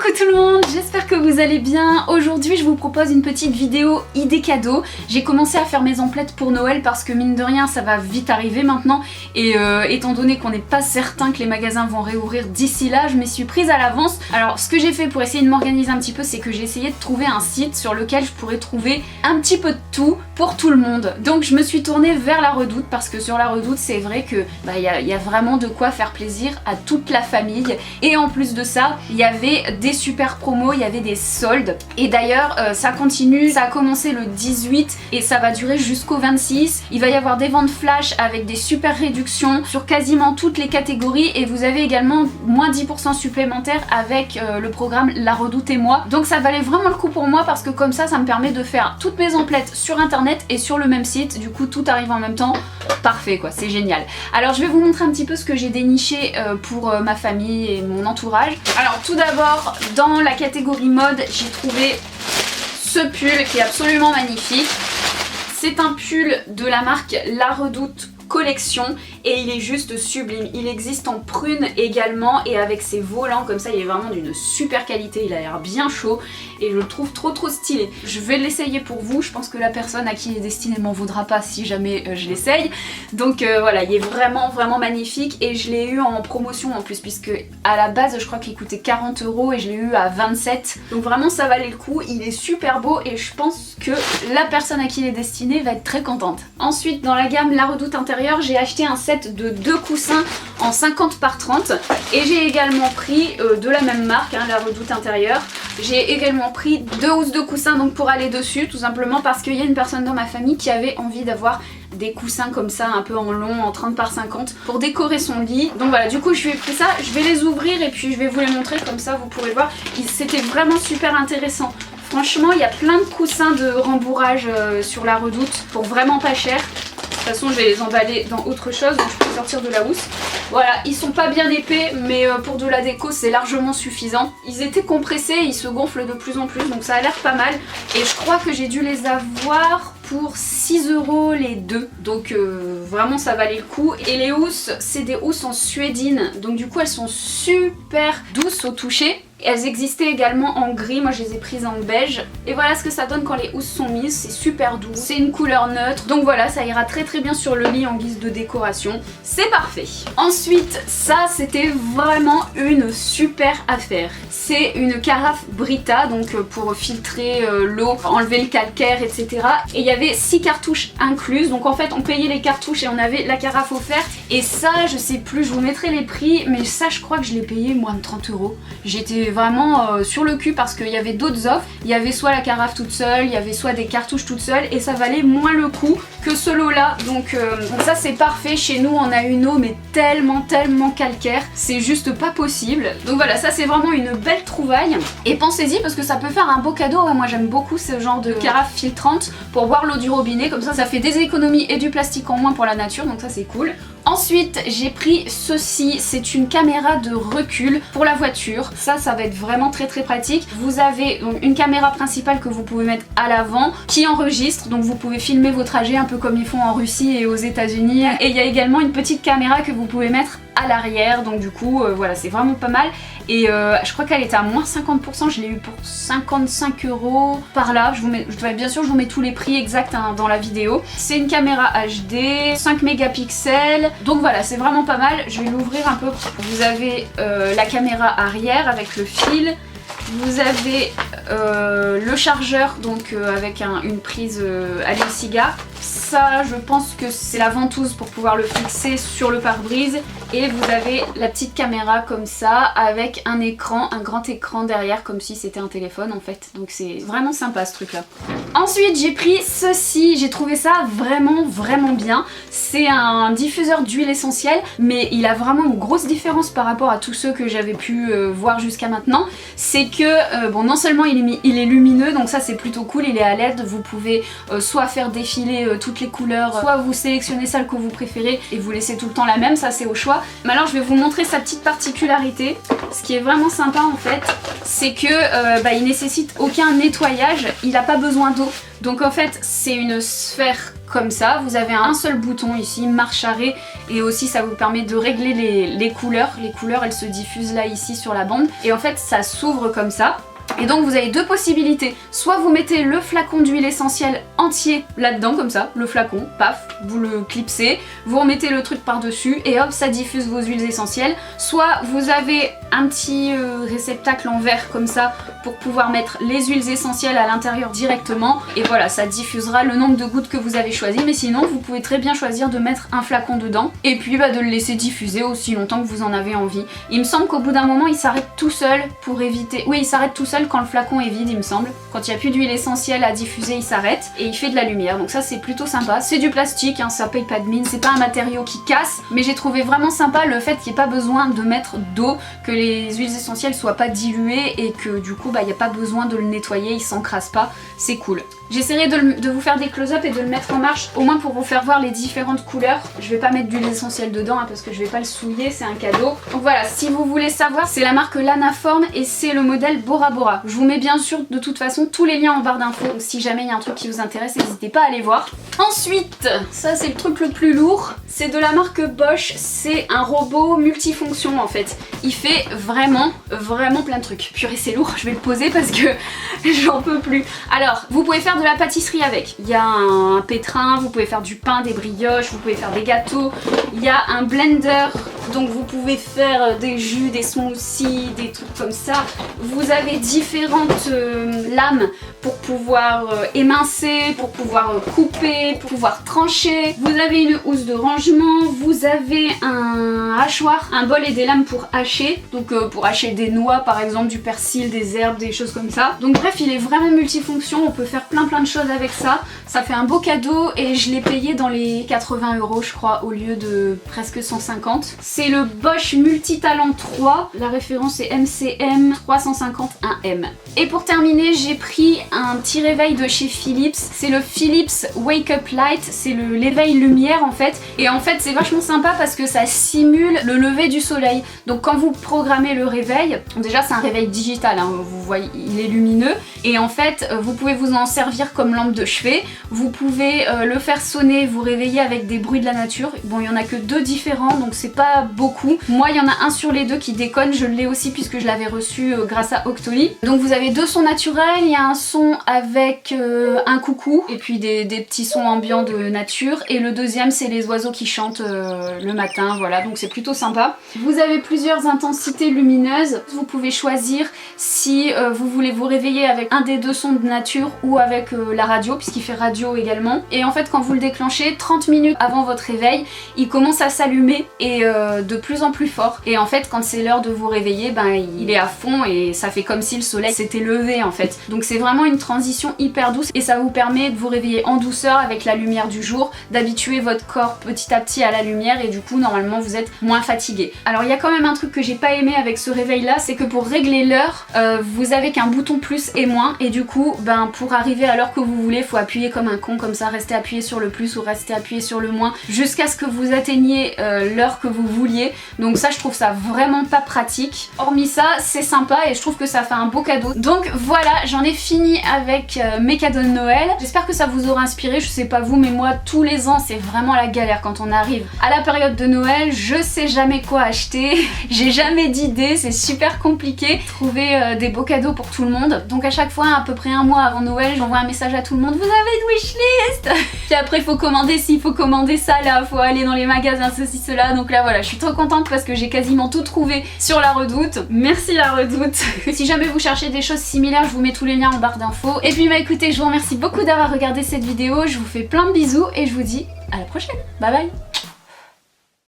Coucou tout le monde, j'espère que vous allez bien. Aujourd'hui je vous propose une petite vidéo idée cadeau. J'ai commencé à faire mes emplettes pour Noël parce que mine de rien ça va vite arriver maintenant. Et étant donné qu'on n'est pas certain que les magasins vont réouvrir d'ici là, je m'y suis prise à l'avance. Alors ce que j'ai fait pour essayer de m'organiser un petit peu, c'est que j'ai essayé de trouver un site sur lequel je pourrais trouver un petit peu de tout pour tout le monde. Donc je me suis tournée vers La Redoute parce que sur La Redoute c'est vrai que y a vraiment de quoi faire plaisir à toute la famille. Et en plus de ça, il y avait des super promos, il y avait des soldes. Et d'ailleurs ça continue, ça a commencé le 18 et ça va durer jusqu'au 26. Il va y avoir des ventes flash avec des super réductions sur quasiment toutes les catégories et vous avez également moins 10% supplémentaires avec le programme La Redoute et moi. Donc ça valait vraiment le coup pour moi parce que comme ça me permet de faire toutes mes emplettes sur internet et sur le même site. Du coup tout arrive en même temps. Parfait quoi, c'est génial. Alors je vais vous montrer un petit peu ce que j'ai déniché pour ma famille et mon entourage. Alors tout d'abord, dans la catégorie mode, j'ai trouvé ce pull qui est absolument magnifique. C'est un pull de la marque La Redoute collection et il est juste sublime. Il existe en prune également et avec ses volants comme ça, il est vraiment d'une super qualité. Il a l'air bien chaud et je le trouve trop stylé. Je vais l'essayer pour vous. Je pense que la personne à qui il est destiné m'en voudra pas si jamais je l'essaye. Donc voilà, il est vraiment magnifique et je l'ai eu en promotion en plus puisque à la base je crois qu'il coûtait 40 € et je l'ai eu à 27. Donc vraiment ça valait le coup. Il est super beau et je pense que la personne à qui il est destiné va être très contente. Ensuite dans la gamme La Redoute intérieure, j'ai acheté un set de 2 coussins en 50 par 30 et j'ai également pris de la même marque, La Redoute intérieure. J'ai également pris 2 housses de coussins donc pour aller dessus, tout simplement parce qu'il y a une personne dans ma famille qui avait envie d'avoir des coussins comme ça un peu en long, en 30 par 50 pour décorer son lit. Donc voilà, du coup je lui ai pris ça, je vais les ouvrir et puis je vais vous les montrer comme ça vous pourrez voir. C'était vraiment super intéressant. Franchement il y a plein de coussins de rembourrage sur La Redoute pour vraiment pas cher. De toute façon je vais les emballer dans autre chose donc je peux sortir de la housse. Voilà, ils sont pas bien épais mais pour de la déco c'est largement suffisant. Ils étaient compressés, ils se gonflent de plus en plus donc ça a l'air pas mal. Et je crois que j'ai dû les avoir pour 6 € les deux. Donc vraiment ça valait le coup. Et les housses, c'est des housses en suédine. Donc du coup elles sont super douces au toucher. Elles existaient également en gris, moi je les ai prises en beige. Et voilà ce que ça donne quand les housses sont mises, c'est super doux, c'est une couleur neutre. Donc voilà, ça ira très bien sur le lit en guise de décoration. C'est parfait. Ensuite, ça c'était vraiment une super affaire. C'est une carafe Brita, donc pour filtrer l'eau, enlever le calcaire, etc. Et il y avait 6 cartouches incluses. Donc en fait on payait les cartouches et on avait la carafe offerte. Et ça, je sais plus, je vous mettrai les prix, mais ça je crois que je l'ai payé moins de 30 €. J'étais vraiment sur le cul parce qu'il y avait d'autres offres. Il y avait soit la carafe toute seule, il y avait soit des cartouches toutes seules et ça valait moins le coup que ce lot là. Donc ça c'est parfait. Chez nous on a une eau mais tellement calcaire, c'est juste pas possible. Donc voilà, ça c'est vraiment une belle trouvaille. Et pensez-y parce que ça peut faire un beau cadeau. Moi j'aime beaucoup ce genre de carafe filtrante pour boire l'eau du robinet. Comme ça fait des économies et du plastique en moins pour la nature. Donc ça c'est cool. Ensuite j'ai pris ceci, c'est une caméra de recul pour la voiture. Ça va être vraiment très pratique. Vous avez donc une caméra principale que vous pouvez mettre à l'avant qui enregistre, donc vous pouvez filmer vos trajets un peu comme ils font en Russie et aux États-Unis. Et il y a également une petite caméra que vous pouvez mettre à l'arrière, donc du coup voilà, c'est vraiment pas mal. Et je crois qu'elle était à moins 50%, je l'ai eu pour 55 € par là. Bien sûr je vous mets tous les prix exacts dans la vidéo. C'est une caméra HD, 5 mégapixels, donc voilà, c'est vraiment pas mal. Je vais l'ouvrir un peu. Vous avez la caméra arrière avec le fil. Vous avez le chargeur donc avec une prise allume cigare. Ça je pense que c'est la ventouse pour pouvoir le fixer sur le pare-brise. Et vous avez la petite caméra comme ça avec un écran, un grand écran derrière comme si c'était un téléphone en fait. Donc c'est vraiment sympa ce truc là. Ensuite j'ai pris ceci, j'ai trouvé ça vraiment bien. C'est un diffuseur d'huile essentielle mais il a vraiment une grosse différence par rapport à tous ceux que j'avais pu voir jusqu'à maintenant. C'est que bon, non seulement il est lumineux, donc ça c'est plutôt cool, il est à LED. Vous pouvez soit faire défiler toutes les couleurs, soit vous sélectionnez celle que vous préférez et vous laissez tout le temps la même, ça c'est au choix. Mais alors je vais vous montrer sa petite particularité. Ce qui est vraiment sympa en fait, c'est que il nécessite aucun nettoyage, il n'a pas besoin d'eau. Donc en fait c'est une sphère comme ça, vous avez un seul bouton ici, marche arrêt, et aussi ça vous permet de régler les couleurs. Les couleurs elles se diffusent là ici sur la bande, et en fait ça s'ouvre comme ça. Et donc vous avez deux possibilités, soit vous mettez le flacon d'huile essentielle entier là-dedans comme ça, le flacon, paf, vous le clipsez, vous remettez le truc par-dessus et hop ça diffuse vos huiles essentielles, soit vous avez un petit réceptacle en verre comme ça pour pouvoir mettre les huiles essentielles à l'intérieur directement et voilà ça diffusera le nombre de gouttes que vous avez choisi, mais sinon vous pouvez très bien choisir de mettre un flacon dedans et puis de le laisser diffuser aussi longtemps que vous en avez envie. Il me semble qu'au bout d'un moment il s'arrête tout seul pour éviter... Oui il s'arrête tout seul quand le flacon est vide il me semble. Quand il n'y a plus d'huile essentielle à diffuser il s'arrête et il fait de la lumière, donc ça c'est plutôt sympa. C'est du plastique, hein, ça paye pas de mine, c'est pas un matériau qui casse, mais j'ai trouvé vraiment sympa le fait qu'il n'y ait pas besoin de mettre d'eau, que les huiles essentielles soient pas diluées et que du coup il n'y a pas besoin de le nettoyer, il s'encrasse pas, c'est cool. J'essaierai de vous faire des close-up et de le mettre en marche, au moins pour vous faire voir les différentes couleurs. Je vais pas mettre d'huile essentielle dedans hein, parce que je vais pas le souiller, c'est un cadeau. Donc voilà, si vous voulez savoir, c'est la marque Lanaform et c'est le modèle Bora Bora. Je vous mets bien sûr de toute façon tous les liens en barre d'infos, donc si jamais il y a un truc qui vous intéresse, n'hésitez pas à aller voir. Ensuite, ça c'est le truc le plus lourd, c'est de la marque Bosch, c'est un robot multifonction en fait. Il fait vraiment plein de trucs. Purée c'est lourd, je vais le poser parce que j'en peux plus. Alors, vous pouvez faire de la pâtisserie avec. Il y a un pétrin, vous pouvez faire du pain, des brioches, vous pouvez faire des gâteaux. Il y a un blender, donc vous pouvez faire des jus, des smoothies, des trucs comme ça. Vous avez différentes lames pour pouvoir émincer, pour pouvoir couper, pour pouvoir trancher. Vous avez une housse de rangement, vous avez un hachoir, un bol et des lames pour hacher. Donc pour hacher des noix par exemple, du persil, des herbes, des choses comme ça. Donc bref, il est vraiment multifonction, on peut faire plein de choses avec ça. Ça fait un beau cadeau et je l'ai payé dans les 80 € je crois au lieu de presque 150. C'est le Bosch Multitalent 3, la référence est MCM 351M. Et pour terminer, j'ai pris un petit réveil de chez Philips. C'est le Philips Wake Up Light, c'est l'éveil lumière en fait. Et en fait c'est vachement sympa parce que ça simule le lever du soleil. Donc quand vous programmez le réveil, déjà c'est un réveil digital, hein, vous voyez il est lumineux. Et en fait vous pouvez vous en servir comme lampe de chevet. Vous pouvez le faire sonner, vous réveiller avec des bruits de la nature. Bon il y en a que deux différents donc c'est pas beaucoup. Moi il y en a un sur les deux qui déconne, je l'ai aussi puisque je l'avais reçu grâce à Octoly. Donc vous avez deux sons naturels, il y a un son avec un coucou et puis des petits sons ambiants de nature et le deuxième c'est les oiseaux qui chantent le matin, voilà donc c'est plutôt sympa. Vous avez plusieurs intensités lumineuses, vous pouvez choisir si vous voulez vous réveiller avec un des deux sons de nature ou avec la radio puisqu'il fait radio également et en fait quand vous le déclenchez 30 minutes avant votre réveil il commence à s'allumer et de plus en plus fort et en fait quand c'est l'heure de vous réveiller il est à fond et ça fait comme si le soleil s'était levé en fait. Donc c'est vraiment une transition hyper douce et ça vous permet de vous réveiller en douceur avec la lumière du jour, d'habituer votre corps petit à petit à la lumière et du coup normalement vous êtes moins fatigué. Alors il y a quand même un truc que j'ai pas aimé avec ce réveil là, c'est que pour régler l'heure vous avez qu'un bouton plus et moins et du coup pour arriver à l'heure que vous voulez faut appuyer comme un con comme ça, rester appuyé sur le plus ou rester appuyé sur le moins jusqu'à ce que vous atteigniez l'heure que vous vouliez. Donc ça je trouve ça vraiment pas pratique. Hormis ça c'est sympa et je trouve que ça fait un beau cadeau. Donc voilà, j'en ai fini avec mes cadeaux de Noël. J'espère que ça vous aura inspiré, je sais pas vous mais moi tous les ans c'est vraiment la galère quand on arrive à la période de Noël, je sais jamais quoi acheter, j'ai jamais d'idée, c'est super compliqué trouver des beaux cadeaux pour tout le monde. Donc à chaque fois à peu près un mois avant Noël j'envoie un message à tout le monde, vous avez une wishlist? Puis après il faut commander ci, il faut commander ça là, faut aller dans les magasins ceci cela. Donc là voilà, je suis trop contente parce que j'ai quasiment tout trouvé sur la Redoute. Merci la Redoute. Si jamais vous cherchez des choses similaires, je vous mets tous les liens en barre d'infos. Et puis écoutez, je vous remercie beaucoup d'avoir regardé cette vidéo, je vous fais plein de bisous et je vous dis à la prochaine. Bye bye.